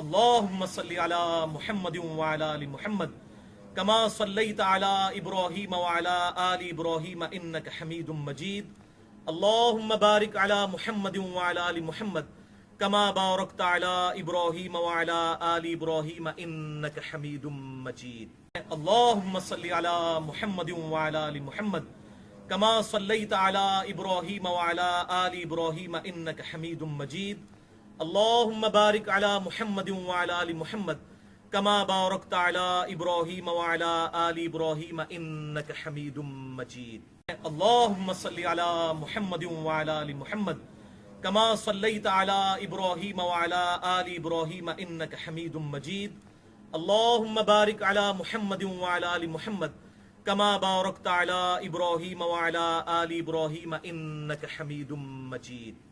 اللهم صل على محمد وعلى آل محمد كما صليت على إبراهيم وعلى آل إبراهيم إنك حميد مجيد. اللهم بارك على محمد وعلى آل محمد كما باركت على إبراهيم وعلى آل إبراهيم إنك حميد مجيد. اللهم صل على محمد وعلى آل محمد كما صليت على إبراهيم وعلى آل إبراهيم إنك حميد مجيد. اللهم بارك على محمد وعلى آل محمد كما باركت على إبراهيم وعلى آل إبراهيم إنك حميد مجيد. اللهم صل على محمد وعلى آل محمد كما صليت على إبراهيم وعلى آل إبراهيم إنك حميد مجيد. اللهم بارك على محمد وعلى آل محمد كما باركت على إبراهيم وعلى آل إبراهيم إنك حميد مجيد.